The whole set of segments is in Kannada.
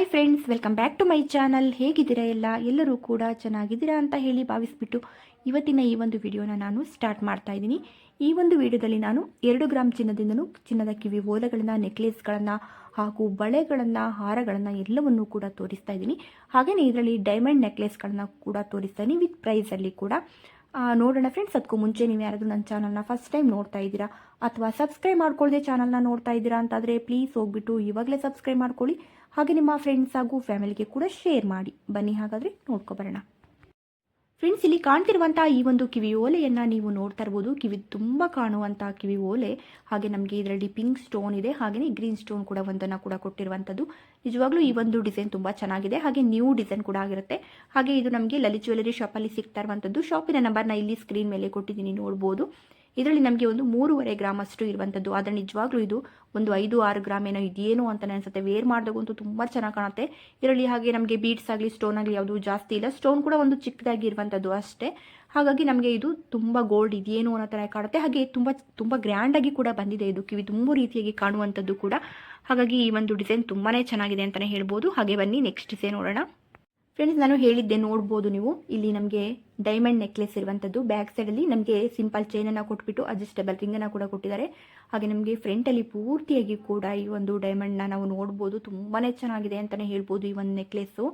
Hi friends, welcome back to my channel. ಹೇಗಿದ್ದೀರಾ ಎಲ್ಲರೂ ಕೂಡ ಚೆನ್ನಾಗಿದ್ದೀರಾ ಅಂತ ಹೇಳಿ ಭಾವಿಸ್ಬಿಟ್ಟು ಇವತ್ತಿನ ಈ ಒಂದು ವಿಡಿಯೋನ ನಾನು ಸ್ಟಾರ್ಟ್ ಮಾಡ್ತಾ ಇದ್ದೀನಿ. ಈ ಒಂದು ವಿಡಿಯೋದಲ್ಲಿ ನಾನು 2 ಗ್ರಾಮ್ ಚಿನ್ನದಿಂದನೂ ಚಿನ್ನದ ಕಿವಿ ಓಲೆಗಳನ್ನು, ನೆಕ್ಲೇಸ್ಗಳನ್ನು ಹಾಗೂ ಬಳೆಗಳನ್ನು, ಹಾರಗಳನ್ನು ಎಲ್ಲವನ್ನೂ ಕೂಡ ತೋರಿಸ್ತಾ ಇದ್ದೀನಿ. ಹಾಗೆಯೇ ಇದರಲ್ಲಿ ಡೈಮಂಡ್ ನೆಕ್ಲೇಸ್ಗಳನ್ನು ಕೂಡ ತೋರಿಸ್ತಾ ಇದ್ದೀನಿ ವಿತ್ ಪ್ರೈಸಲ್ಲಿ ಕೂಡ. ನೋಡೋಣ ಫ್ರೆಂಡ್ಸ್. ಅದಕ್ಕೂ ಮುಂಚೆ ನೀವು ಯಾರಾದರೂ ನನ್ನ ಚಾನಲ್ನ ಫಸ್ಟ್ ಟೈಮ್ ನೋಡ್ತಾ ಇದ್ದೀರಾ ಅಥವಾ ಸಬ್ಸ್ಕ್ರೈಬ್ ಮಾಡ್ಕೊಳ್ಳದೆ ಚಾನಲ್ನ ನೋಡ್ತಾ ಇದ್ದೀರಾ ಅಂತಾದರೆ ಪ್ಲೀಸ್ ಹೋಗ್ಬಿಟ್ಟು ಇವಾಗಲೇ ಸಬ್ಸ್ಕ್ರೈಬ್ ಮಾಡ್ಕೊಳ್ಳಿ. ಹಾಗೆ ನಿಮ್ಮ ಫ್ರೆಂಡ್ಸ್ ಹಾಗೂ ಫ್ಯಾಮಿಲಿಗೆ ಕೂಡ ಶೇರ್ ಮಾಡಿ. ಬನ್ನಿ ಹಾಗಾದರೆ ನೋಡ್ಕೊಬರೋಣ. ಫ್ರೆಂಡ್ಸ್, ಇಲ್ಲಿ ಕಾಣ್ತಿರುವಂಥ ಈ ಒಂದು ಕಿವಿ ಓಲೆಯನ್ನು ನೀವು ನೋಡ್ತಾ ಇರ್ಬೋದು. ಕಿವಿ ತುಂಬ ಕಾಣುವಂಥ ಕಿವಿ ಓಲೆ. ಹಾಗೆ ನಮಗೆ ಇದರಲ್ಲಿ ಪಿಂಕ್ ಸ್ಟೋನ್ ಇದೆ, ಹಾಗೆಯೇ ಗ್ರೀನ್ ಸ್ಟೋನ್ ಕೂಡ ಒಂದನ್ನು ಕೂಡ ಕೊಟ್ಟಿರುವಂಥದ್ದು. ನಿಜವಾಗ್ಲೂ ಈ ಒಂದು ಡಿಸೈನ್ ತುಂಬ ಚೆನ್ನಾಗಿದೆ, ಹಾಗೆ ನ್ಯೂ ಡಿಸೈನ್ ಕೂಡ ಆಗಿರುತ್ತೆ. ಹಾಗೆ ಇದು ನಮಗೆ ಲಲಿತ್ ಜ್ಯುವೆಲರಿ ಶಾಪಲ್ಲಿ ಸಿಗ್ತಾ ಇರುವಂಥದ್ದು. ಶಾಪಿನ ನಂಬರ್ನ ಇಲ್ಲಿ ಸ್ಕ್ರೀನ್ ಮೇಲೆ ಕೊಟ್ಟಿದ್ದೀನಿ, ನೋಡ್ಬೋದು. ಇದರಲ್ಲಿ ನಮಗೆ ಒಂದು 3.5 ಗ್ರಾಮ್ ಅಷ್ಟು ಇರುವಂಥದ್ದು. ಆದರೆ ನಿಜವಾಗ್ಲೂ ಇದು ಒಂದು 5-6 ಗ್ರಾಮ್ ಏನೋ ಇದೆಯೇನೋ ಅಂತಲೇ ಅನಿಸುತ್ತೆ. ವೇರ್ ಮಾಡಿದಾಗಂತೂ ತುಂಬ ಚೆನ್ನಾಗಿ ಕಾಣುತ್ತೆ. ಇದರಲ್ಲಿ ಹಾಗೆ ನಮಗೆ ಬೀಡ್ಸ್ ಆಗಲಿ ಸ್ಟೋನ್ ಆಗಲಿ ಯಾವುದೂ ಜಾಸ್ತಿ ಇಲ್ಲ. ಸ್ಟೋನ್ ಕೂಡ ಒಂದು ಚಿಕ್ಕದಾಗಿ ಇರುವಂಥದ್ದು ಅಷ್ಟೇ. ಹಾಗಾಗಿ ನಮಗೆ ಇದು ತುಂಬ ಗೋಲ್ಡ್ ಇದೆಯೇನೋ ಅನ್ನೋ ಥರ ಕಾಣುತ್ತೆ. ಹಾಗೆ ತುಂಬ ಗ್ರ್ಯಾಂಡಾಗಿ ಕೂಡ ಬಂದಿದೆ. ಇದು ಕಿವಿ ತುಂಬ ರೀತಿಯಾಗಿ ಕಾಣುವಂಥದ್ದು ಕೂಡ. ಹಾಗಾಗಿ ಈ ಒಂದು ಡಿಸೈನ್ ತುಂಬಾ ಚೆನ್ನಾಗಿದೆ ಅಂತಲೇ ಹೇಳ್ಬೋದು. ಹಾಗೆ ಬನ್ನಿ ನೆಕ್ಸ್ಟ್ ಡಿಸೈನ್ ನೋಡೋಣ. ಫ್ರೆಂಡ್ಸ್, ನಾನು ಹೇಳಿದ್ದೆ, ನೋಡ್ಬೋದು ನೀವು. ಇಲ್ಲಿ ನಮಗೆ ಡೈಮಂಡ್ ನೆಕ್ಲೆಸ್ ಇರುವಂಥದ್ದು. ಬ್ಯಾಕ್ ಸೈಡಲ್ಲಿ ನಮಗೆ ಸಿಂಪಲ್ ಚೈನನ್ನು ಕೊಟ್ಬಿಟ್ಟು ಅಡ್ಜಸ್ಟಬಲ್ ರಿಂಗನ್ನು ಕೂಡ ಕೊಟ್ಟಿದ್ದಾರೆ. ಹಾಗೆ ನಮಗೆ ಫ್ರಂಟಲ್ಲಿ ಪೂರ್ತಿಯಾಗಿ ಕೂಡ ಈ ಒಂದು ಡೈಮಂಡ್ನ ನಾವು ನೋಡ್ಬೋದು. ತುಂಬಾ ಚೆನ್ನಾಗಿದೆ ಅಂತಲೇ ಹೇಳ್ಬೋದು ಈ ಒಂದು ನೆಕ್ಲೆಸ್ಸು.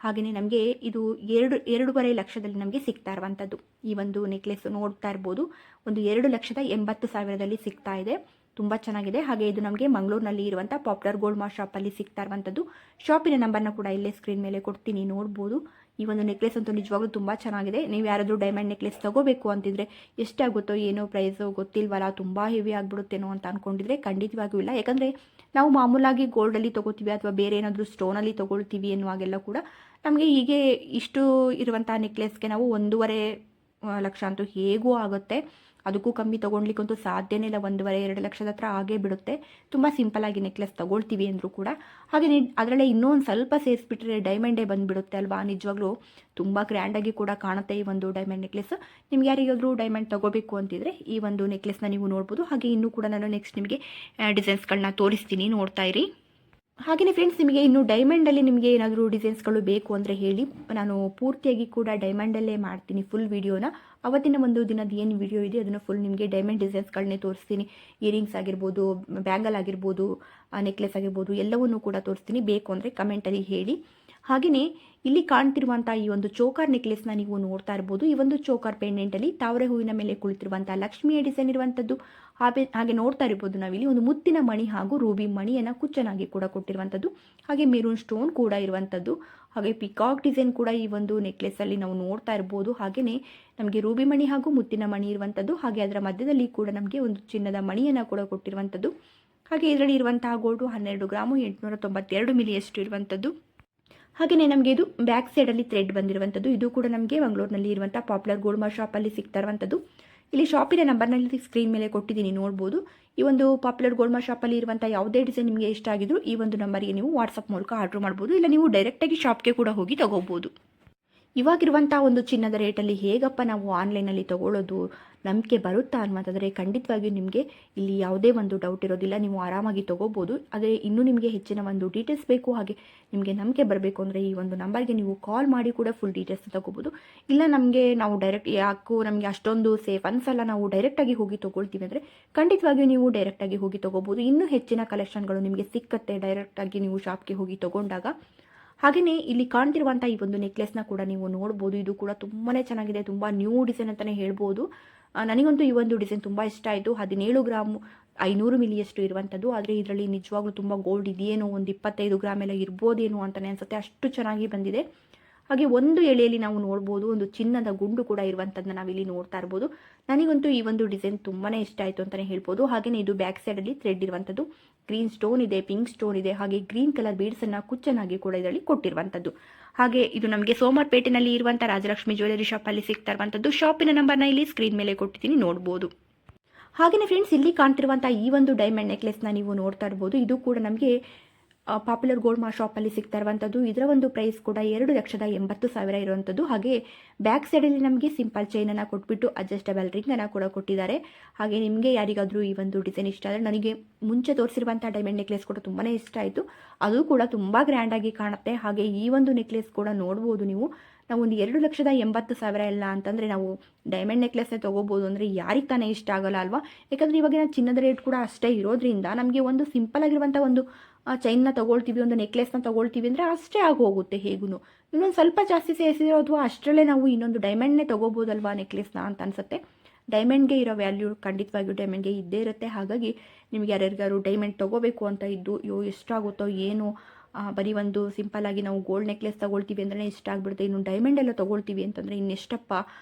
ಹಾಗೆಯೇ ನಮಗೆ ಇದು 2.5 ಲಕ್ಷದಲ್ಲಿ ನಮಗೆ ಸಿಗ್ತಾ ಇರುವಂಥದ್ದು. ಈ ಒಂದು ನೆಕ್ಲೆಸ್ ನೋಡ್ತಾ ಇರ್ಬೋದು, ಒಂದು 2,80,000ದಲ್ಲಿ ಸಿಗ್ತಾ ಇದೆ. ತುಂಬ ಚೆನ್ನಾಗಿದೆ. ಹಾಗೆ ಇದು ನಮಗೆ ಮಂಗಳೂರಿನಲ್ಲಿ ಇರುವಂಥ ಪಾಪ್ಯುಲರ್ ಗೋಲ್ಡ್ ಮಾರ್ಟ್ ಶಾಪಲ್ಲಿ ಸಿಗ್ತಾ ಇರುವಂಥದ್ದು. ಶಾಪಿನ ನಂಬರ್ನ ಕೂಡ ಇಲ್ಲೇ ಸ್ಕ್ರೀನ್ ಮೇಲೆ ಕೊಡ್ತೀನಿ, ನೋಡ್ಬೋದು. ಈ ಒಂದು ನೆಕ್ಲೆಸ್ ಅಂತೂ ನಿಜವಾಗ್ಲೂ ತುಂಬ ಚೆನ್ನಾಗಿದೆ. ನೀವು ಯಾರಾದರೂ ಡೈಮಂಡ್ ನೆಕ್ಲೆಸ್ ತೊಗೋಬೇಕು ಅಂತಿದ್ರೆ ಎಷ್ಟಾಗುತ್ತೋ ಏನೋ ಪ್ರೈಸು ಗೊತ್ತಿಲ್ವಲ್ಲ, ತುಂಬ ಹೆವಿ ಆಗಿಬಿಡುತ್ತೇನೋ ಅಂತ ಅಂದ್ಕೊಂಡಿದ್ರೆ ಖಂಡಿತವಾಗಿಯೂ ಇಲ್ಲ. ಯಾಕಂದರೆ ನಾವು ಮಾಮೂಲಾಗಿ ಗೋಲ್ಡಲ್ಲಿ ತೊಗೋತೀವಿ ಅಥವಾ ಬೇರೆ ಏನಾದರೂ ಸ್ಟೋನಲ್ಲಿ ತೊಗೊಳ್ತೀವಿ ಅನ್ನುವಾಗೆಲ್ಲ ಕೂಡ ನಮಗೆ ಹೀಗೆ ಇಷ್ಟು ಇರುವಂಥ ನೆಕ್ಲೆಸ್ಗೆ ನಾವು 1.5 ಲಕ್ಷ ಅಂತೂ ಹೇಗೂ ಆಗುತ್ತೆ. ಅದಕ್ಕೂ ಕಮ್ಮಿ ತೊಗೊಳ್ಲಿಕ್ಕಂತೂ ಸಾಧ್ಯನೇ ಇಲ್ಲ. 1.5-2 ಲಕ್ಷದ ಹತ್ರ ಆಗೇ ಬಿಡುತ್ತೆ. ತುಂಬ ಸಿಂಪಲಾಗಿ ನೆಕ್ಲೆಸ್ ತೊಗೊಳ್ತೀವಿ ಅಂದರೂ ಕೂಡ. ಹಾಗೆ ಅದರಲ್ಲೇ ಇನ್ನೊಂದು ಸ್ವಲ್ಪ ಸೇರಿಸ್ಬಿಟ್ರೆ ಡೈಮಂಡೇ ಬಂದುಬಿಡುತ್ತೆ ಅಲ್ವಾ. ನಿಜವಾಗ್ಲೂ ತುಂಬ ಗ್ರ್ಯಾಂಡಾಗಿ ಕೂಡ ಕಾಣುತ್ತೆ ಈ ಒಂದು ಡೈಮಂಡ್ ನೆಕ್ಲೆಸ್. ನಿಮ್ಗೆ ಯಾರಿಗಾದರೂ ಡೈಮಂಡ್ ತೊಗೋಬೇಕು ಅಂತಿದ್ರೆ ಈ ಒಂದು ನೆಕ್ಲೆಸ್ನ ನೀವು ನೋಡ್ಬೋದು. ಹಾಗೆ ಇನ್ನೂ ಕೂಡ ನಾನು ನೆಕ್ಸ್ಟ್ ನಿಮಗೆ ಡಿಸೈನ್ಸ್ಗಳನ್ನ ತೋರಿಸ್ತೀನಿ, ನೋಡ್ತಾ ಇರಿ. ಹಾಗೆಯೇ ಫ್ರೆಂಡ್ಸ್, ನಿಮಗೆ ಇನ್ನು ಡೈಮಂಡಲ್ಲಿ ನಿಮಗೆ ಏನಾದರೂ ಡಿಸೈನ್ಸ್ಗಳು ಬೇಕು ಅಂದರೆ ಹೇಳಿ, ನಾನು ಪೂರ್ತಿಯಾಗಿ ಕೂಡ ಡೈಮಂಡಲ್ಲೇ ಮಾಡ್ತೀನಿ ಫುಲ್ ವೀಡಿಯೋನ. ಅವತ್ತಿನ ಒಂದು ದಿನದ ಏನು ವಿಡಿಯೋ ಇದೆ ಅದನ್ನು ಫುಲ್ ನಿಮಗೆ ಡೈಮಂಡ್ ಡಿಸೈನ್ಸ್ಗಳನ್ನೇ ತೋರಿಸ್ತೀನಿ. ಇಯರಿಂಗ್ಸ್ ಆಗಿರ್ಬೋದು, ಬ್ಯಾಂಗಲ್ ಆಗಿರ್ಬೋದು, ನೆಕ್ಲೆಸ್ ಆಗಿರ್ಬೋದು, ಎಲ್ಲವನ್ನೂ ಕೂಡ ತೋರಿಸ್ತೀನಿ. ಬೇಕು ಅಂದರೆ ಕಮೆಂಟಲ್ಲಿ ಹೇಳಿ. ಹಾಗೆಯೇ ಇಲ್ಲಿ ಕಾಣ್ತಿರುವಂಥ ಈ ಒಂದು ಚೋಕರ್ ನೆಕ್ಲೆಸ್ನ ನೀವು ನೋಡ್ತಾ ಇರ್ಬೋದು. ಈ ಒಂದು ಚೋಕರ್ ಪೆಂಡೆಂಟಲ್ಲಿ ತಾವರೆ ಹೂವಿನ ಮೇಲೆ ಕುಳಿತಿರುವಂಥ ಲಕ್ಷ್ಮಿಯ ಡಿಸೈನ್ ಇರುವಂಥದ್ದು. ಹಾಗೆ ನೋಡ್ತಾ ಇರ್ಬೋದು ನಾವಿಲ್ಲಿ ಒಂದು ಮುತ್ತಿನ ಮಣಿ ಹಾಗೂ ರೂಬಿ ಮಣಿಯನ್ನು ಕುಚ್ಚನಾಗಿ ಕೂಡ ಕೊಟ್ಟಿರುವಂಥದ್ದು. ಹಾಗೆ ಮೆರೂನ್ ಸ್ಟೋನ್ ಕೂಡ ಇರುವಂಥದ್ದು. ಹಾಗೆ ಪಿಕಾಕ್ ಡಿಸೈನ್ ಕೂಡ ಈ ಒಂದು ನೆಕ್ಲೆಸ್ಸಲ್ಲಿ ನಾವು ನೋಡ್ತಾ ಇರ್ಬೋದು. ಹಾಗೆಯೇ ನಮಗೆ ರೂಬಿ ಮಣಿ ಹಾಗೂ ಮುತ್ತಿನ ಮಣಿ ಇರುವಂಥದ್ದು. ಹಾಗೆ ಅದರ ಮಧ್ಯದಲ್ಲಿ ಕೂಡ ನಮಗೆ ಒಂದು ಚಿನ್ನದ ಮಣಿಯನ್ನು ಕೂಡ ಕೊಟ್ಟಿರುವಂಥದ್ದು. ಹಾಗೆ ಇದರಲ್ಲಿ ಇರುವಂತಹ ಗೋಲ್ಡು 12 ಗ್ರಾಮು 892 ಮಿಲಿಯಷ್ಟು ಇರುವಂಥದ್ದು. ಹಾಗೆಯೇ ನಮಗೆ ಇದು ಬ್ಯಾಕ್ ಸೈಡಲ್ಲಿ ಥ್ರೆಡ್ ಬಂದಿರುವಂಥದ್ದು. ಇದು ಕೂಡ ನಮಗೆ ಮಂಗಳೂರಿನಲ್ಲಿ ಇರುವಂಥ ಪಾಪ್ಯುಲರ್ ಗೋಲ್ಡ್ ಮಾರ್ಟ್ ಶಾಪಲ್ಲಿ ಸಿಗ್ತಾ ಇರುವಂಥದ್ದು. ಇಲ್ಲಿ ಶಾಪಿನ ನಂಬರ್ನಲ್ಲಿ ಸ್ಕ್ರೀನ್ ಮೇಲೆ ಕೊಟ್ಟಿದ್ದೀನಿ, ನೋಡ್ಬೋದು. ಈ ಒಂದು ಪಾಪ್ಯುಲರ್ ಗೋಲ್ಡ್ ಮಾರ್ಟ್ ಶಾಪಲ್ಲಿ ಇರುವಂಥ ಯಾವುದೇ ಡಿಸೈನ್ ನಿಮಗೆ ಇಷ್ಟ ಆಗಿದ್ರು ಈ ಒಂದು ನಂಬರಿಗೆ ನೀವು ವಾಟ್ಸಪ್ ಮೂಲಕ ಆರ್ಡ್ರ್ ಮಾಡ್ಬೋದು. ಇಲ್ಲ ನೀವು ಡೈರೆಕ್ಟಾಗಿ ಶಾಪ್ಗೆ ಕೂಡ ಹೋಗಿ ತಗೋಬೋದು. ಇವಾಗಿರುವಂಥ ಒಂದು ಚಿನ್ನದ ರೇಟಲ್ಲಿ ಹೇಗಪ್ಪ ನಾವು ಆನ್ಲೈನಲ್ಲಿ ತೊಗೊಳ್ಳೋದು, ನಂಬಿಕೆ ಬರುತ್ತಾ ಅನ್ನೋದಾದರೆ ಖಂಡಿತವಾಗಿಯೂ ನಿಮಗೆ ಇಲ್ಲಿ ಯಾವುದೇ ಒಂದು ಡೌಟ್ ಇರೋದಿಲ್ಲ. ನೀವು ಆರಾಮಾಗಿ ತೊಗೋಬೋದು. ಆದರೆ ಇನ್ನೂ ನಿಮಗೆ ಹೆಚ್ಚಿನ ಒಂದು ಡೀಟೇಲ್ಸ್ ಬೇಕು, ಹಾಗೆ ನಿಮಗೆ ನಂಬಿಕೆ ಬರಬೇಕು ಅಂದರೆ ಈ ಒಂದು ನಂಬರ್ಗೆ ನೀವು ಕಾಲ್ ಮಾಡಿ ಕೂಡ ಫುಲ್ ಡೀಟೇಲ್ಸ್ನ ತೊಗೋಬೋದು. ಇಲ್ಲ ನಾವು ಡೈರೆಕ್ಟ್ ಯಾಕೋ ನಮಗೆ ಅಷ್ಟೊಂದು ಸೇಫ್ ಅನ್ಸಲ್ಲ, ನಾವು ಡೈರೆಕ್ಟಾಗಿ ಹೋಗಿ ತೊಗೊಳ್ತೀವಿ ಅಂದರೆ ಖಂಡಿತವಾಗಿಯೂ ನೀವು ಡೈರೆಕ್ಟಾಗಿ ಹೋಗಿ ತೊಗೋಬೋದು. ಇನ್ನೂ ಹೆಚ್ಚಿನ ಕಲೆಕ್ಷನ್ಗಳು ನಿಮಗೆ ಸಿಕ್ಕತ್ತೆ ಡೈರೆಕ್ಟಾಗಿ ನೀವು ಶಾಪ್ಗೆ ಹೋಗಿ ತೊಗೊಂಡಾಗ. ಹಾಗೆಯೇ ಇಲ್ಲಿ ಕಾಣ್ತಿರುವಂಥ ಈ ಒಂದು ನೆಕ್ಲೆಸ್ನ ಕೂಡ ನೀವು ನೋಡ್ಬೋದು. ಇದು ಕೂಡ ತುಂಬಾ ಚೆನ್ನಾಗಿದೆ, ತುಂಬ ನ್ಯೂ ಡಿಸೈನ್ ಅಂತಲೇ ಹೇಳ್ಬೋದು. ನನಗಂತೂ ಈ ಒಂದು ಡಿಸೈನ್ ತುಂಬ ಇಷ್ಟ ಆಯಿತು. 17 ಗ್ರಾಮ್ 500 ಮಿಲಿಯಷ್ಟು ಇರುವಂಥದ್ದು. ಆದರೆ ಇದರಲ್ಲಿ ನಿಜವಾಗ್ಲೂ ತುಂಬ ಗೋಲ್ಡ್ ಇದೆಯೇನೋ, ಒಂದು 25 ಗ್ರಾಮ್ ಎಲ್ಲ ಇರ್ಬೋದೇನೋ ಅಂತಲೇ ಅನಿಸುತ್ತೆ, ಅಷ್ಟು ಚೆನ್ನಾಗಿ ಬಂದಿದೆ. ಹಾಗೆ ಒಂದು ಎಳೆಯಲ್ಲಿ ನಾವು ನೋಡ್ಬೋದು ಒಂದು ಚಿನ್ನದ ಗುಂಡು ಕೂಡ ಇರುವಂಥದ್ದನ್ನ ನಾವಿಲ್ಲಿ ನೋಡ್ತಾ ಇರ್ಬೋದು. ನನಗಂತೂ ಈ ಒಂದು ಡಿಸೈನ್ ತುಂಬಾ ಇಷ್ಟ ಆಯಿತು ಅಂತಲೇ ಹೇಳ್ಬೋದು. ಹಾಗೆಯೇ ಇದು ಬ್ಯಾಕ್ ಸೈಡಲ್ಲಿ ಥ್ರೆಡ್ ಇರುವಂಥದ್ದು. ಗ್ರೀನ್ ಸ್ಟೋನ್ ಇದೆ, ಪಿಂಕ್ ಸ್ಟೋನ್ ಇದೆ, ಹಾಗೆ ಗ್ರೀನ್ ಕಲರ್ ಬೀಡ್ಸನ್ನು ಕುಚ್ಚನಾಗಿ ಕೂಡ ಇದರಲ್ಲಿ ಕೊಟ್ಟಿರುವಂಥದ್ದು. ಹಾಗೆ ಇದು ನಮಗೆ ಸೋಮವಾರಪೇಟೆನಲ್ಲಿ ಇರುವಂಥ ರಾಜಲಕ್ಷ್ಮಿ ಜ್ಯುವೆಲರಿ ಶಾಪಲ್ಲಿ ಸಿಗ್ತಾ ಇರುವಂಥದ್ದು. ಶಾಪಿನ ನಂಬರ್ನ ಇಲ್ಲಿ ಸ್ಕ್ರೀನ್ ಮೇಲೆ ಕೊಟ್ಟಿದ್ದೀನಿ, ನೋಡ್ಬೋದು. ಹಾಗೆಯೇ ಫ್ರೆಂಡ್ಸ್, ಇಲ್ಲಿ ಕಾಣ್ತಿರುವಂಥ ಈ ಒಂದು ಡೈಮಂಡ್ ನೆಕ್ಲೆಸ್ನ ನೀವು ನೋಡ್ತಾ ಇರ್ಬೋದು. ಇದು ಕೂಡ ನಮಗೆ ಪಾಪ್ಯುಲರ್ ಗೋಲ್ಡ್ ಶಾಪಲ್ಲಿ ಸಿಗ್ತಾ ಇರುವಂಥದ್ದು. ಇದರ ಒಂದು ಪ್ರೈಸ್ ಕೂಡ 2,80,000 ಇರುವಂಥದ್ದು. ಹಾಗೆ ಬ್ಯಾಕ್ ಸೈಡಲ್ಲಿ ನಮಗೆ ಸಿಂಪಲ್ ಚೈನನ್ನು ಕೊಟ್ಬಿಟ್ಟು ಅಡ್ಜಸ್ಟಬಲ್ ರಿಂಗನ್ನು ಕೂಡ ಕೊಟ್ಟಿದ್ದಾರೆ. ಹಾಗೆ ನಿಮಗೆ ಯಾರಿಗಾದರೂ ಈ ಒಂದು ಡಿಸೈನ್ ಇಷ್ಟ ಆದರೆ, ನನಗೆ ಮುಂಚೆ ತೋರಿಸಿರುವಂಥ ಡೈಮಂಡ್ ನೆಕ್ಲೆಸ್ ಕೂಡ ತುಂಬಾ ಇಷ್ಟ ಆಯಿತು. ಅದು ಕೂಡ ತುಂಬ ಗ್ರ್ಯಾಂಡಾಗಿ ಕಾಣುತ್ತೆ. ಹಾಗೆ ಈ ಒಂದು ನೆಕ್ಲೆಸ್ ಕೂಡ ನೋಡ್ಬೋದು ನೀವು. ನಾವು ಒಂದು 2,80,000 ಎಲ್ಲ ಅಂತಂದರೆ ನಾವು ಡೈಮಂಡ್ ನೆಕ್ಲೆಸ್ನೇ ತೊಗೋಬೋದು. ಅಂದರೆ ಯಾರಿಗೆ ತಾನೇ ಇಷ್ಟ ಆಗೋಲ್ಲ ಅಲ್ವಾ? ಯಾಕಂದರೆ ಇವಾಗಿನ ಚಿನ್ನದ ರೇಟ್ ಕೂಡ ಅಷ್ಟೇ ಇರೋದ್ರಿಂದ ನಮಗೆ ಒಂದು ಸಿಂಪಲ್ ಆಗಿರುವಂಥ ಒಂದು ಚೈನ್ನ ತೊಗೊಳ್ತೀವಿ, ಒಂದು ನೆಕ್ಲೆಸ್ನ ತೊಗೊಳ್ತೀವಿ ಅಂದರೆ ಅಷ್ಟೇ ಆಗೋಗುತ್ತೆ. ಹೇಗೂ ಇನ್ನೊಂದು ಸ್ವಲ್ಪ ಜಾಸ್ತಿ ಸೇರಿಸಿರೋ ಅಥವಾ ಅಷ್ಟರಲ್ಲೇ ನಾವು ಇನ್ನೊಂದು ಡೈಮಂಡ್ನೇ ತೊಗೋಬೋದಲ್ವಾ ನೆಕ್ಲೆಸ್ನ ಅಂತ ಅನಿಸುತ್ತೆ. ಡೈಮಂಡ್ಗೆ ಇರೋ ವ್ಯಾಲ್ಯೂ ಖಂಡಿತವಾಗಿಯೂ ಡೈಮಂಡ್ಗೆ ಇದ್ದೇ ಇರುತ್ತೆ. ಹಾಗಾಗಿ ನಿಮಗೆ ಯಾರ್ಯಾರಿಗಾರು ಡೈಮಂಡ್ ತೊಗೋಬೇಕು ಅಂತ ಇದ್ದು ಎಷ್ಟಾಗುತ್ತೋ ಏನು, ಬರೀ ಒಂದು ಸಿಂಪಲ್ಲಾಗಿ ನಾವು ಗೋಲ್ಡ್ ನೆಕ್ಲೆಸ್ ತೊಗೊಳ್ತೀವಿ ಅಂದ್ರೆ ಇಷ್ಟ ಆಗಿಬಿಡುತ್ತೆ, ಇನ್ನು ಡೈಮಂಡ್ ಎಲ್ಲ ತೊಗೊಳ್ತೀವಿ ಅಂತಂದರೆ ಇನ್ನೆಷ್ಟಪ್ಪ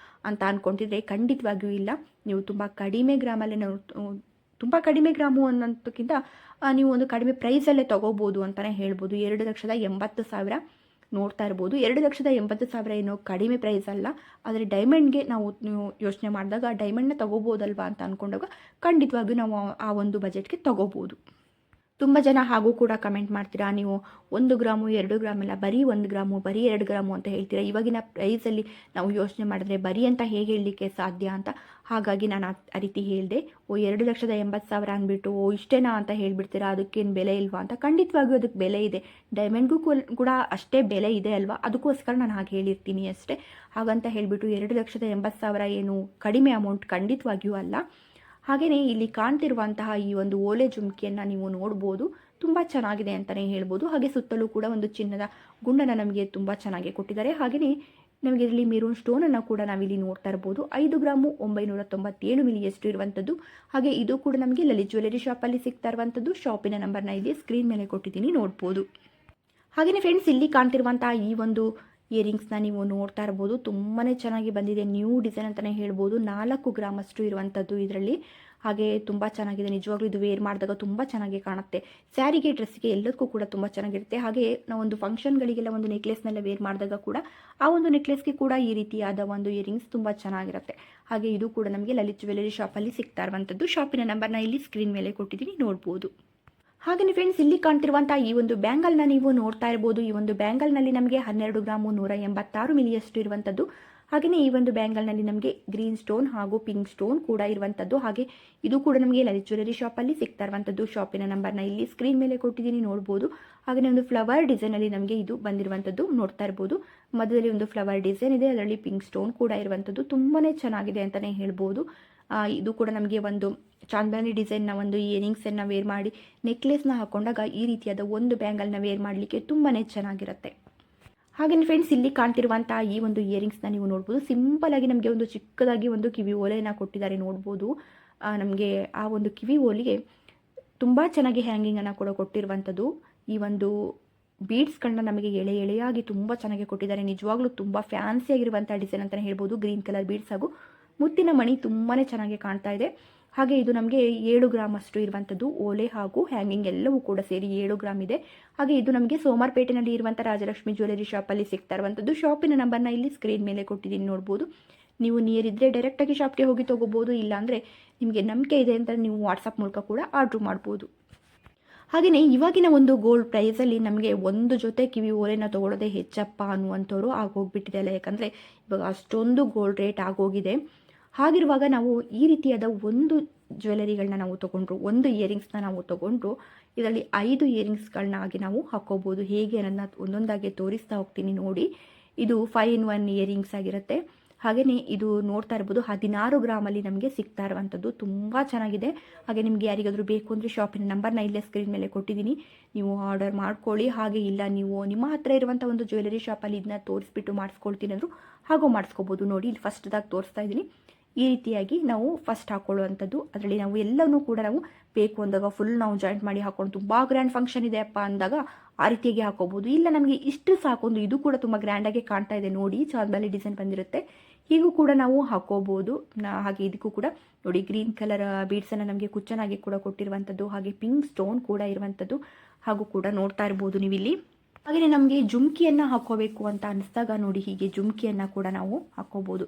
ಅಂತ ಅಂದ್ಕೊಂಡಿದ್ರೆ ಖಂಡಿತವಾಗಿಯೂ ಇಲ್ಲ. ನೀವು ತುಂಬ ಕಡಿಮೆ ಗ್ರಾಮಲ್ಲೇ ನಾವು ತುಂಬ ಕಡಿಮೆ ಗ್ರಾಮು ಅನ್ನೋದಕ್ಕಿಂತ ನೀವು ಒಂದು ಕಡಿಮೆ ಪ್ರೈಸಲ್ಲೇ ತೊಗೋಬೋದು ಅಂತಲೇ ಹೇಳ್ಬೋದು. 2,80,000 ನೋಡ್ತಾ ಇರ್ಬೋದು. 2,80,000 ಏನೋ ಕಡಿಮೆ ಪ್ರೈಸ್ ಅಲ್ಲ. ಆದರೆ ಡೈಮಂಡ್ಗೆ ನೀವು ಯೋಚನೆ ಮಾಡಿದಾಗ ಡೈಮಂಡ್ನ ತೊಗೋಬೋದಲ್ವಾ ಅಂತ ಅಂದ್ಕೊಂಡಾಗ ಖಂಡಿತವಾಗಿಯೂ ನಾವು ಆ ಒಂದು ಬಜೆಟ್ಗೆ ತೊಗೋಬೋದು. ತುಂಬ ಜನ ಹಾಗೂ ಕೂಡ ಕಮೆಂಟ್ ಮಾಡ್ತೀರಾ, ನೀವು 1 ಗ್ರಾಮು 2 ಗ್ರಾಮ್ ಎಲ್ಲ ಬರೀ 1 ಗ್ರಾಮು ಬರೀ 2 ಗ್ರಾಮು ಅಂತ ಹೇಳ್ತೀರಾ. ಇವಾಗಿನ ಪ್ರೈಸಲ್ಲಿ ನಾವು ಯೋಚನೆ ಮಾಡಿದ್ರೆ ಬರೀ ಅಂತ ಹೇಗೆ ಹೇಳಲಿಕ್ಕೆ ಸಾಧ್ಯ ಅಂತ. ಹಾಗಾಗಿ ನಾನು ಆ ರೀತಿ ಹೇಳಿದೆ. 2,80,000 ಅಂದ್ಬಿಟ್ಟು ಇಷ್ಟೇನಾ ಅಂತ ಹೇಳಿಬಿಡ್ತೀರಾ, ಅದಕ್ಕೇನು ಬೆಲೆ ಇಲ್ವಾ ಅಂತ. ಖಂಡಿತವಾಗಿಯೂ ಅದಕ್ಕೆ ಬೆಲೆ ಇದೆ. ಡೈಮಂಡ್ಗೂ ಕೂಡ ಅಷ್ಟೇ ಬೆಲೆ ಇದೆ ಅಲ್ವಾ? ಅದಕ್ಕೋಸ್ಕರ ನಾನು ಹಾಗೆ ಹೇಳಿರ್ತೀನಿ ಅಷ್ಟೇ. ಹಾಗಂತ ಹೇಳಿಬಿಟ್ಟು 2,80,000 ಏನು ಕಡಿಮೆ ಅಮೌಂಟ್ ಖಂಡಿತವಾಗಿಯೂ ಅಲ್ಲ. ಹಾಗೆಯೇ ಇಲ್ಲಿ ಕಾಣ್ತಿರುವಂತಹ ಈ ಒಂದು ಓಲೆ ಜುಮ್ಕಿಯನ್ನು ನೀವು ನೋಡ್ಬೋದು. ತುಂಬ ಚೆನ್ನಾಗಿದೆ ಅಂತಲೇ ಹೇಳ್ಬೋದು. ಹಾಗೆ ಸುತ್ತಲೂ ಕೂಡ ಒಂದು ಚಿನ್ನದ ಗುಂಡನ್ನು ನಮಗೆ ತುಂಬ ಚೆನ್ನಾಗಿ ಕೊಟ್ಟಿದ್ದಾರೆ. ಹಾಗೆಯೇ ನಮಗೆ ಇದರಲ್ಲಿ ಮೆರೂನ್ ಸ್ಟೋನನ್ನು ಕೂಡ ನಾವಿಲ್ಲಿ ನೋಡ್ತಾ ಇರ್ಬೋದು. 5 ಗ್ರಾಮು 997 ಮಿಲಿಯಷ್ಟು ಇರುವಂಥದ್ದು. ಹಾಗೆ ಇದು ಕೂಡ ನಮಗೆ ಲಲಿತ್ ಜ್ಯುವೆಲರಿ ಶಾಪಲ್ಲಿ ಸಿಗ್ತಾ ಇರುವಂಥದ್ದು. ಶಾಪಿನ ನಂಬರ್ನ ಇಲ್ಲಿ ಸ್ಕ್ರೀನ್ ಮೇಲೆ ಕೊಟ್ಟಿದ್ದೀನಿ, ನೋಡ್ಬೋದು. ಹಾಗೆಯೇ ಫ್ರೆಂಡ್ಸ್, ಇಲ್ಲಿ ಕಾಣ್ತಿರುವಂತಹ ಈ ಒಂದು ಇಯರಿಂಗ್ಸ್ನ ನೀವು ನೋಡ್ತಾ ಇರ್ಬೋದು. ತುಂಬಾ ಚೆನ್ನಾಗಿ ಬಂದಿದೆ, ನ್ಯೂ ಡಿಸೈನ್ ಅಂತಲೇ ಹೇಳ್ಬೋದು. 4 ಗ್ರಾಮಷ್ಟು ಇರುವಂಥದ್ದು ಇದರಲ್ಲಿ. ಹಾಗೆ ತುಂಬ ಚೆನ್ನಾಗಿದೆ. ನಿಜವಾಗ್ಲೂ ಇದು ವೇರ್ ಮಾಡಿದಾಗ ತುಂಬ ಚೆನ್ನಾಗಿ ಕಾಣುತ್ತೆ. ಸ್ಯಾರಿಗೆ, ಡ್ರೆಸ್ಗೆ ಎಲ್ಲದಕ್ಕೂ ಕೂಡ ತುಂಬ ಚೆನ್ನಾಗಿರುತ್ತೆ. ಹಾಗೆ ನಾವೊಂದು ಫಂಕ್ಷನ್ಗಳಿಗೆಲ್ಲ ಒಂದು ನೆಕ್ಲೆಸ್ನೆಲ್ಲ ವೇರ್ ಮಾಡಿದಾಗ ಕೂಡ ಆ ಒಂದು ನೆಕ್ಲೆಸ್ಗೆ ಕೂಡ ಈ ರೀತಿಯಾದ ಒಂದು ಇಯರಿಂಗ್ಸ್ ತುಂಬ ಚೆನ್ನಾಗಿರುತ್ತೆ. ಹಾಗೆ ಇದು ಕೂಡ ನಮಗೆ ಲಲಿತ್ ಜ್ಯುವೆಲರಿ ಶಾಪಲ್ಲಿ ಸಿಗ್ತಾ ಇರುವಂಥದ್ದು. ಶಾಪಿನ ನಂಬರ್ನ ಇಲ್ಲಿ ಸ್ಕ್ರೀನ್ ಮೇಲೆ ಕೊಟ್ಟಿದ್ದೀನಿ, ನೋಡ್ಬೋದು. ಹಾಗೆಯೇ ಫ್ರೆಂಡ್ಸ್, ಇಲ್ಲಿ ಕಾಣ್ತಿರುವಂಥ ಈ ಒಂದು ಬ್ಯಾಂಗಲ್ನ ನೀವು ನೋಡ್ತಾ ಇರ್ಬೋದು. ಈ ಒಂದು ಬ್ಯಾಂಗಲ್ನಲ್ಲಿ ನಮಗೆ 12 ಗ್ರಾಮು 186 ಮಿಲಿಯಷ್ಟು ಇರುವಂಥದ್ದು. ಹಾಗೆಯೇ ಈ ಒಂದು ಬ್ಯಾಂಗಲ್ನಲ್ಲಿ ನಮಗೆ ಗ್ರೀನ್ ಸ್ಟೋನ್ ಹಾಗೂ ಪಿಂಕ್ ಸ್ಟೋನ್ ಕೂಡ ಇರುವಂಥದ್ದು. ಹಾಗೆ ಇದು ಕೂಡ ನಮಗೆ ಲಲಿತ್ ಜ್ಯುವೆಲರಿ ಶಾಪಲ್ಲಿ ಸಿಗ್ತಾ ಇರುವಂಥದ್ದು. ಶಾಪಿನ ನಂಬರ್ನ ಇಲ್ಲಿ ಸ್ಕ್ರೀನ್ ಮೇಲೆ ಕೊಟ್ಟಿದ್ದೀನಿ, ನೋಡ್ಬೋದು. ಹಾಗೆಯೇ ಒಂದು ಫ್ಲವರ್ ಡಿಸೈನಲ್ಲಿ ನಮಗೆ ಇದು ಬಂದಿರುವಂಥದ್ದು ನೋಡ್ತಾ ಇರ್ಬೋದು. ಮಧ್ಯದಲ್ಲಿ ಒಂದು ಫ್ಲವರ್ ಡಿಸೈನ್ ಇದೆ, ಅದರಲ್ಲಿ ಪಿಂಕ್ ಸ್ಟೋನ್ ಕೂಡ ಇರುವಂಥದ್ದು. ತುಂಬಾ ಚೆನ್ನಾಗಿದೆ ಅಂತಲೇ ಹೇಳ್ಬೋದು. ಇದು ಕೂಡ ನಮಗೆ ಒಂದು ಚಾಂದ್ಬಾನಿ ಡಿಸೈನ್ನ ಒಂದು ಇಯರಿಂಗ್ಸನ್ನು ವೇರ್ ಮಾಡಿ ನೆಕ್ಲೆಸ್ನ ಹಾಕೊಂಡಾಗ ಈ ರೀತಿಯಾದ ಒಂದು ಬ್ಯಾಂಗಲ್ನ ವೇರ್ ಮಾಡಲಿಕ್ಕೆ ತುಂಬಾ ಚೆನ್ನಾಗಿರುತ್ತೆ. ಹಾಗೆಯೇ ಫ್ರೆಂಡ್ಸ್, ಇಲ್ಲಿ ಕಾಣ್ತಿರುವಂಥ ಈ ಒಂದು ಇಯರಿಂಗ್ಸ್ನ ನೀವು ನೋಡ್ಬೋದು. ಸಿಂಪಲಾಗಿ ನಮಗೆ ಒಂದು ಚಿಕ್ಕದಾಗಿ ಒಂದು ಕಿವಿ ಓಲೆಯನ್ನು ಕೊಟ್ಟಿದ್ದಾರೆ, ನೋಡ್ಬೋದು. ನಮಗೆ ಆ ಒಂದು ಕಿವಿ ಓಲಿಗೆ ತುಂಬ ಚೆನ್ನಾಗಿ ಹ್ಯಾಂಗಿಂಗನ್ನು ಕೂಡ ಕೊಟ್ಟಿರುವಂಥದ್ದು. ಈ ಒಂದು ಬೀಡ್ಸ್ಗಳನ್ನ ನಮಗೆ ಎಳೆ ಎಳೆಯಾಗಿ ತುಂಬ ಚೆನ್ನಾಗಿ ಕೊಟ್ಟಿದ್ದಾರೆ. ನಿಜವಾಗ್ಲೂ ತುಂಬ ಫ್ಯಾನ್ಸಿಯಾಗಿರುವಂಥ ಡಿಸೈನ್ ಅಂತಲೇ ಹೇಳ್ಬೋದು. ಗ್ರೀನ್ ಕಲರ್ ಬೀಡ್ಸ್ ಹಾಗೂ ಮುತ್ತಿನ ಮಣಿ ತುಂಬಾ ಚೆನ್ನಾಗಿ ಕಾಣ್ತಾ ಇದೆ. ಹಾಗೆ ಇದು ನಮಗೆ 7 ಗ್ರಾಮ್ ಅಷ್ಟು ಇರುವಂಥದ್ದು. ಓಲೆ ಹಾಗೂ ಹ್ಯಾಂಗಿಂಗ್ ಎಲ್ಲವೂ ಕೂಡ ಸೇರಿ 7 ಗ್ರಾಮ್ ಇದೆ. ಹಾಗೆ ಇದು ನಮಗೆ ಸೋಮಾರ್ಪೇಟೆನಲ್ಲಿ ಇರುವಂಥ ರಾಜಲಕ್ಷ್ಮಿ ಜ್ಯುವೆಲರಿ ಶಾಪಲ್ಲಿ ಸಿಗ್ತಾ ಇರುವಂಥದ್ದು. ಶಾಪಿನ ನಂಬರ್ನ ಇಲ್ಲಿ ಸ್ಕ್ರೀನ್ ಮೇಲೆ ಕೊಟ್ಟಿದ್ದೀನಿ, ನೋಡ್ಬೋದು. ನೀವು ನಿಯರ್ ಇದ್ದರೆ ಡೈರೆಕ್ಟಾಗಿ ಶಾಪ್ಗೆ ಹೋಗಿ ತೊಗೋಬೋದು. ಇಲ್ಲಾಂದರೆ ನಿಮಗೆ ನಂಬಿಕೆ ಇದೆ ಅಂತ ನೀವು ವಾಟ್ಸಪ್ ಮೂಲಕ ಕೂಡ ಆರ್ಡ್ರ್ ಮಾಡ್ಬೋದು. ಹಾಗೆಯೇ ಇವಾಗಿನ ಒಂದು ಗೋಲ್ಡ್ ಪ್ರೈಸಲ್ಲಿ ನಮಗೆ ಒಂದು ಜೊತೆ ಕಿವಿ ಓಲೆನ ತೊಗೊಳ್ಳೋದೇ ಹೆಚ್ಚಪ್ಪ ಅನ್ನುವಂಥವ್ರು ಆಗೋಗ್ಬಿಟ್ಟಿದೆ ಅಲ್ಲ. ಯಾಕಂದರೆ ಇವಾಗ ಅಷ್ಟೊಂದು ಗೋಲ್ಡ್ ರೇಟ್ ಆಗೋಗಿದೆ. ಹಾಗಿರುವಾಗ ನಾವು ಈ ರೀತಿಯಾದ ಒಂದು ಜ್ಯುವೆಲರಿಗಳನ್ನ ನಾವು ತೊಗೊಂಡ್ರು, ಒಂದು ಇಯರಿಂಗ್ಸ್ನ ನಾವು ತೊಗೊಂಡ್ರು, ಇದರಲ್ಲಿ 5 ಇಯರಿಂಗ್ಸ್ಗಳನ್ನ ಆಗಿ ನಾವು ಹಾಕ್ಕೋಬೋದು. ಹೇಗೆ ಅನ್ನೋದನ್ನ ಒಂದೊಂದಾಗಿ ತೋರಿಸ್ತಾ ಹೋಗ್ತೀನಿ ನೋಡಿ. ಇದು 5-in-1 ಇಯರಿಂಗ್ಸ್ ಆಗಿರುತ್ತೆ. ಹಾಗೆಯೇ ಇದು ನೋಡ್ತಾ ಇರ್ಬೋದು 16 ಗ್ರಾಮಲ್ಲಿ ನಮಗೆ ಸಿಗ್ತಾ ಇರುವಂಥದ್ದು. ತುಂಬ ಚೆನ್ನಾಗಿದೆ. ಹಾಗೆ ನಿಮಗೆ ಯಾರಿಗಾದರೂ ಬೇಕು ಅಂದರೆ ಶಾಪಿನ ನಂಬರ್ನ ಇಲ್ಲೇ ಸ್ಕ್ರೀನ್ ಮೇಲೆ ಕೊಟ್ಟಿದ್ದೀನಿ, ನೀವು ಆರ್ಡರ್ ಮಾಡ್ಕೊಳ್ಳಿ. ಹಾಗೆ ಇಲ್ಲ ನೀವು ನಿಮ್ಮ ಹತ್ರ ಇರುವಂಥ ಒಂದು ಜ್ಯುವೆಲರಿ ಶಾಪಲ್ಲಿ ಇದನ್ನ ತೋರಿಸ್ಬಿಟ್ಟು ಮಾಡಿಸ್ಕೊಳ್ತೀನಿ ಅಂದರು ಹಾಗೂ ಮಾಡಿಸ್ಕೋಬೋದು. ನೋಡಿ, ಇಲ್ಲಿ ಫಸ್ಟ್ದಾಗಿ ತೋರಿಸ್ತಾ ಇದ್ದೀನಿ. ಈ ರೀತಿಯಾಗಿ ನಾವು ಫಸ್ಟ್ ಹಾಕೊಳ್ಳುವಂಥದ್ದು. ಅದರಲ್ಲಿ ನಾವು ಎಲ್ಲವೂ ಕೂಡ ನಾವು ಬೇಕು ಅಂದಾಗ ಫುಲ್ ನಾವು ಜಾಯಿಂಟ್ ಮಾಡಿ ಹಾಕೊಂಡು ತುಂಬ ಗ್ರ್ಯಾಂಡ್ ಫಂಕ್ಷನ್ ಇದೆ ಅಪ್ಪ ಅಂದಾಗ ಆ ರೀತಿಯಾಗಿ ಹಾಕೋಬೋದು. ಇಲ್ಲ ನಮಗೆ ಇಷ್ಟು ಸಾಕೊಂದು, ಇದು ಕೂಡ ತುಂಬ ಗ್ರ್ಯಾಂಡಾಗಿ ಕಾಣ್ತಾ ಇದೆ ನೋಡಿ, ಚಾಂದ್ಬಾಲಿ ಡಿಸೈನ್ ಬಂದಿರುತ್ತೆ, ಹೀಗೂ ಕೂಡ ನಾವು ಹಾಕೋಬೋದು. ಹಾಗೆ ಇದಕ್ಕೂ ಕೂಡ ನೋಡಿ ಗ್ರೀನ್ ಕಲರ್ ಬೀಡ್ಸನ್ನು ನಮಗೆ ಕುಚ್ಚನಾಗಿ ಕೂಡ ಕೊಟ್ಟಿರುವಂಥದ್ದು. ಹಾಗೆ ಪಿಂಕ್ ಸ್ಟೋನ್ ಕೂಡ ಇರುವಂಥದ್ದು ಹಾಗೂ ಕೂಡ ನೋಡ್ತಾ ಇರ್ಬೋದು ನೀವಿಲ್ಲಿ. ಹಾಗೆಯೇ ನಮಗೆ ಜುಮ್ಕಿಯನ್ನು ಹಾಕ್ಕೋಬೇಕು ಅಂತ ಅನಿಸಿದಾಗ ನೋಡಿ ಹೀಗೆ ಜುಮ್ಕಿಯನ್ನು ಕೂಡ ನಾವು ಹಾಕ್ಕೋಬೋದು.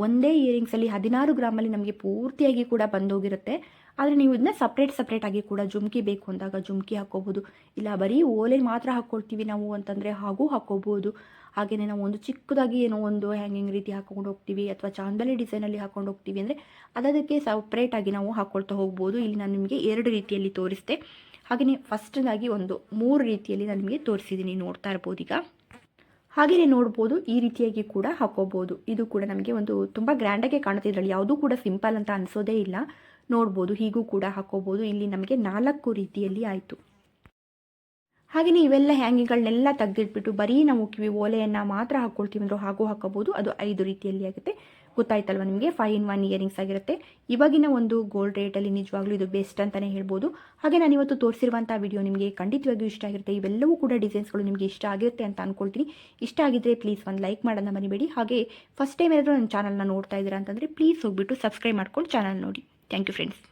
ಒಂದೇ ಇಯರಿಂಗ್ಸಲ್ಲಿ 16 ಗ್ರಾಮಲ್ಲಿ ನಮಗೆ ಪೂರ್ತಿಯಾಗಿ ಕೂಡ ಬಂದೋಗಿರುತ್ತೆ. ಆದರೆ ನೀವು ಇದನ್ನ ಸಪ್ರೇಟ್ ಆಗಿ ಕೂಡ ಜುಮ್ಕಿ ಬೇಕು ಅಂದಾಗ ಜುಮ್ಕಿ ಹಾಕ್ಕೋಬೋದು. ಇಲ್ಲ ಬರೀ ಓಲೆ ಮಾತ್ರ ಹಾಕ್ಕೊಳ್ತೀವಿ ನಾವು ಅಂತಂದರೆ ಹಾಗೂ ಹಾಕ್ಕೋಬೋದು. ಹಾಗೆಯೇ ನಾವು ಒಂದು ಚಿಕ್ಕದಾಗಿ ಏನೋ ಒಂದು ಹ್ಯಾಂಗಿಂಗ್ ರೀತಿ ಹಾಕ್ಕೊಂಡು ಹೋಗ್ತೀವಿ ಅಥವಾ ಚಾಂದಲಿ ಡಿಸೈನಲ್ಲಿ ಹಾಕ್ಕೊಂಡು ಹೋಗ್ತೀವಿ ಅಂದರೆ ಅದಕ್ಕೆ ಸಪ್ರೇಟಾಗಿ ನಾವು ಹಾಕ್ಕೊಳ್ತಾ ಹೋಗ್ಬೋದು. ಇಲ್ಲಿ ನಾನು ನಿಮಗೆ 2 ರೀತಿಯಲ್ಲಿ ತೋರಿಸಿದೆ. ಹಾಗೆಯೇ ಫಸ್ಟ್ದಾಗಿ ಒಂದು 3 ರೀತಿಯಲ್ಲಿ ನಾನು ನಿಮಗೆ ತೋರಿಸಿದ್ದೀನಿ, ನೋಡ್ತಾ ಇರ್ಬೋದು ಈಗ. ಹಾಗೆಯೇ ನೋಡ್ಬೋದು ಈ ರೀತಿಯಾಗಿ ಕೂಡ ಹಾಕ್ಕೋಬೋದು. ಇದು ಕೂಡ ನಮಗೆ ಒಂದು ತುಂಬ ಗ್ರ್ಯಾಂಡಾಗಿ ಕಾಣುತ್ತೆ. ಇದರಲ್ಲಿ ಯಾವುದೂ ಕೂಡ ಸಿಂಪಲ್ ಅಂತ ಅನಿಸೋದೇ ಇಲ್ಲ. ನೋಡ್ಬೋದು ಹೀಗೂ ಕೂಡ ಹಾಕ್ಕೋಬೋದು. ಇಲ್ಲಿ ನಮಗೆ 4 ರೀತಿಯಲ್ಲಿ ಆಯಿತು. ಹಾಗೆಯೇ ಇವೆಲ್ಲ ಹ್ಯಾಂಗಿಂಗ್ಗಳನ್ನೆಲ್ಲ ತೆಗೆದಿಟ್ಬಿಟ್ಟು ಬರೀ ನಾವು ಕಿವಿ ಓಲೆಯನ್ನು ಮಾತ್ರ ಹಾಕ್ಕೊಳ್ತೀವಿ ಅಂದರೂ ಹಾಗೂ ಹಾಕೋಬೋದು. ಅದು 5 ರೀತಿಯಲ್ಲಿ ಆಗುತ್ತೆ. ಗೊತ್ತಾಯ್ತಲ್ವ ನಿಮಗೆ? 5 in 1 ಇಯರಿಂಗ್ಸ್ ಆಗಿರುತ್ತೆ. ಇವಾಗಿನ ಒಂದು ಗೋಲ್ಡ್ ರೇಟಲ್ಲಿ ನಿಜವಾಗ್ಲೂ ಇದು ಬೆಸ್ಟ್ ಅಂತಲೇ ಹೇಳ್ಬೋದು. ಹಾಗೆ ನಾನು ಇವತ್ತು ತೋರಿಸಿರುವಂಥ ವಿಡಿಯೋ ನಿಮಗೆ ಖಂಡಿತವಾಗಿಯೂ ಇಷ್ಟ ಆಗಿರುತ್ತೆ. ಇವೆಲ್ಲವೂ ಕೂಡ ಡಿಸೈನ್ಸ್ಗಳು ನಿಮಗೆ ಇಷ್ಟ ಆಗಿರುತ್ತೆ ಅಂತ ಅಂದ್ಕೊಳ್ತೀನಿ. ಇಷ್ಟ ಆಗಿದ್ದರೆ ಪ್ಲೀಸ್ ಒಂದು ಲೈಕ್ ಮಾಡೋದನ್ನ ಮರಿಬೇಡಿ. ಹಾಗೆ ಫಸ್ಟ್ ಟೈಮ್ ಏನಾದರೂ ನನ್ನ ಚಾನಲ್ನ ನೋಡ್ತಾ ಇದ್ದೀರಾ ಅಂತಂದರೆ ಪ್ಲೀಸ್ ಹೋಗ್ಬಿಟ್ಟು ಸಬ್ಸ್ಕ್ರೈಬ್ ಮಾಡ್ಕೊಂಡು ಚಾನಲ್ ನೋಡಿ. Thank you friends.